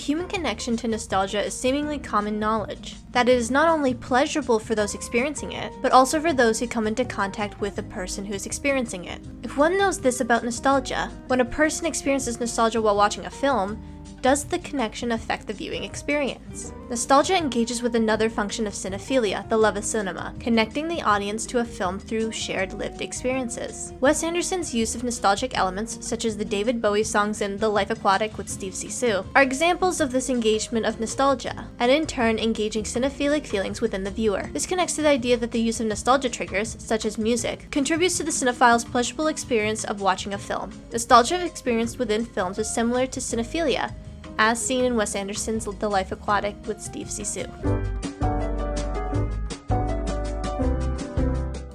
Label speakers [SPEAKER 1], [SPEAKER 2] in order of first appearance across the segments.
[SPEAKER 1] human connection to nostalgia is seemingly common knowledge, that it is not only pleasurable for those experiencing it, but also for those who come into contact with the person who is experiencing it. If one knows this about nostalgia, when a person experiences nostalgia while watching a film, does the connection affect the viewing experience? Nostalgia engages with another function of cinephilia, the love of cinema, connecting the audience to a film through shared lived experiences. Wes Anderson's use of nostalgic elements, such as the David Bowie songs in The Life Aquatic with Steve Zissou, are examples of this engagement of nostalgia, and in turn engaging cinephilic feelings within the viewer. This connects to the idea that the use of nostalgia triggers, such as music, contributes to the cinephile's pleasurable experience of watching a film. Nostalgia experienced within films is similar to cinephilia, as seen in Wes Anderson's The Life Aquatic with Steve Zissou.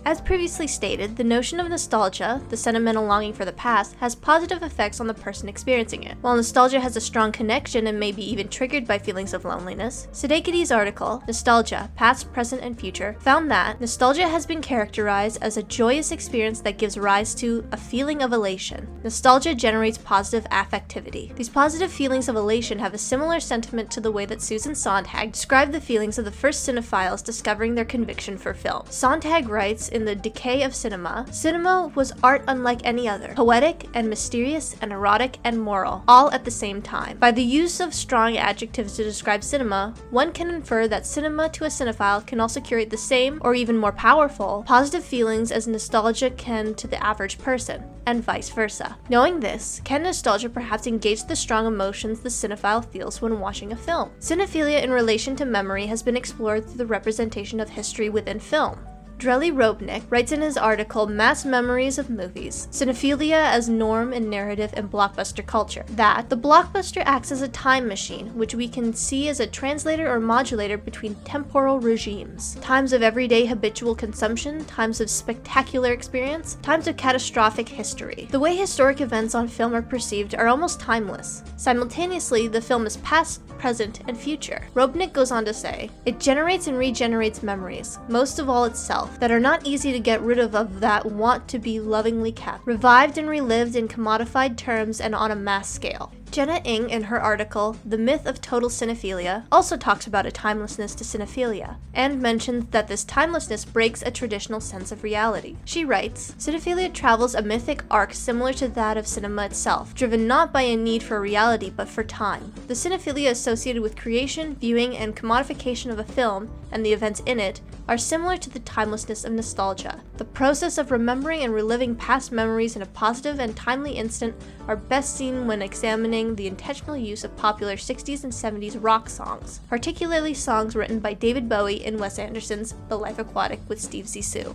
[SPEAKER 1] As previously stated, the notion of nostalgia, the sentimental longing for the past, has positive effects on the person experiencing it. While nostalgia has a strong connection and may be even triggered by feelings of loneliness, Sudeikis's article, Nostalgia, Past, Present, and Future, found that nostalgia has been characterized as a joyous experience that gives rise to a feeling of elation. Nostalgia generates positive affectivity. These positive feelings of elation have a similar sentiment to the way that Susan Sontag described the feelings of the first cinephiles discovering their conviction for film. Sontag writes in The Decay of Cinema, cinema was art unlike any other, poetic and mysterious and erotic and moral, all at the same time. By the use of strong adjectives to describe cinema, one can infer that cinema to a cinephile can also curate the same, or even more powerful, positive feelings as nostalgia can to the average person, and vice versa. Knowing this, can nostalgia perhaps engage the strong emotions the cinephile feels when watching a film? Cinephilia in relation to memory has been explored through the representation of history within film. Drelly Robnick writes in his article Mass Memories of Movies, Cinephilia as Norm in Narrative and Blockbuster Culture, that the blockbuster acts as a time machine, which we can see as a translator or modulator between temporal regimes, times of everyday habitual consumption, times of spectacular experience, times of catastrophic history. The way historic events on film are perceived are almost timeless. Simultaneously, the film is past, present, and future. Robnick goes on to say, it generates and regenerates memories, most of all itself, that are not easy to get rid of that want to be lovingly kept, revived and relived in commodified terms and on a mass scale. Jenna Ng, in her article, The Myth of Total Cinephilia, also talks about a timelessness to cinephilia, and mentions that this timelessness breaks a traditional sense of reality. She writes, cinephilia travels a mythic arc similar to that of cinema itself, driven not by a need for reality but for time. The cinephilia associated with creation, viewing, and commodification of a film, and the events in it, are similar to the timelessness of nostalgia. The process of remembering and reliving past memories in a positive and timely instant are best seen when examining the intentional use of popular 60s and 70s rock songs, particularly songs written by David Bowie in Wes Anderson's The Life Aquatic with Steve Zissou.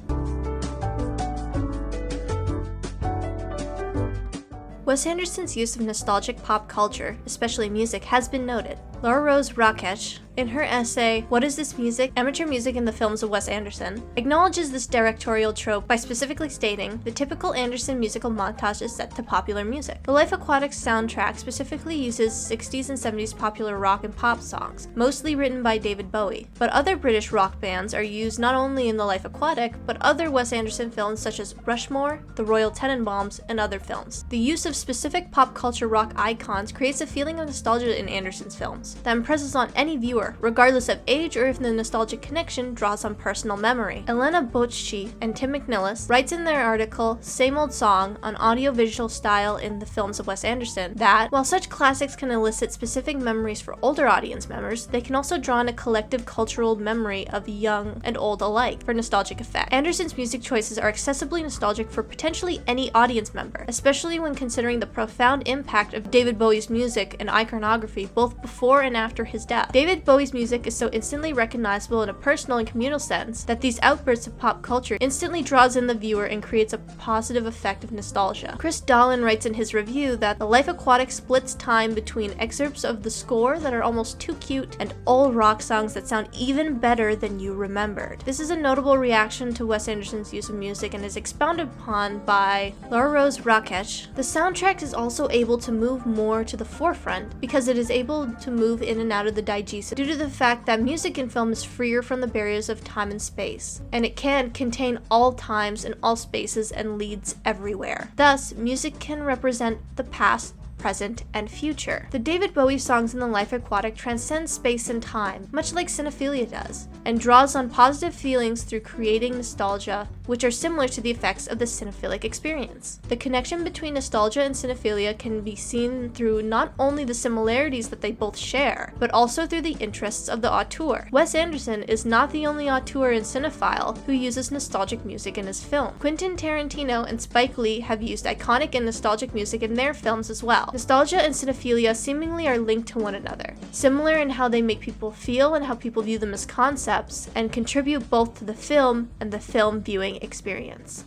[SPEAKER 1] Wes Anderson's use of nostalgic pop culture, especially music, has been noted. Laura Rose Rakesh, in her essay, What is This Music? Amateur Music in the Films of Wes Anderson, acknowledges this directorial trope by specifically stating, the typical Anderson musical montage is set to popular music. The Life Aquatic's soundtrack specifically uses 60s and 70s popular rock and pop songs, mostly written by David Bowie, but other British rock bands are used not only in The Life Aquatic, but other Wes Anderson films such as Rushmore, The Royal Tenenbaums, and other films. The use of specific pop culture rock icons creates a feeling of nostalgia in Anderson's films that impresses on any viewer, regardless of age or if the nostalgic connection draws on personal memory. Elena Bochchi and Tim McNillis writes in their article Same Old Song on audiovisual style in the films of Wes Anderson that, while such classics can elicit specific memories for older audience members, they can also draw on a collective cultural memory of young and old alike for nostalgic effect. Anderson's music choices are accessibly nostalgic for potentially any audience member, especially when considering the profound impact of David Bowie's music and iconography both before and after his death. David Bowie's music is so instantly recognizable in a personal and communal sense that these outbursts of pop culture instantly draws in the viewer and creates a positive effect of nostalgia. Chris Dolan writes in his review that The Life Aquatic splits time between excerpts of the score that are almost too cute and old rock songs that sound even better than you remembered. This is a notable reaction to Wes Anderson's use of music and is expounded upon by Laura Rose Rakesh. The soundtrack is also able to move more to the forefront because it is able to move in and out of the diegesis due to the fact that music in film is freer from the barriers of time and space, and it can contain all times and all spaces and leads everywhere. Thus, music can represent the past, present, and future. The David Bowie songs in The Life Aquatic transcend space and time, much like Cinephilia does, and draws on positive feelings through creating nostalgia, which are similar to the effects of the cinephilic experience. The connection between nostalgia and cinephilia can be seen through not only the similarities that they both share, but also through the interests of the auteur. Wes Anderson is not the only auteur and cinephile who uses nostalgic music in his film. Quentin Tarantino and Spike Lee have used iconic and nostalgic music in their films as well. Nostalgia and cinephilia seemingly are linked to one another, similar in how they make people feel and how people view them as concepts, and contribute both to the film and the film viewing experience.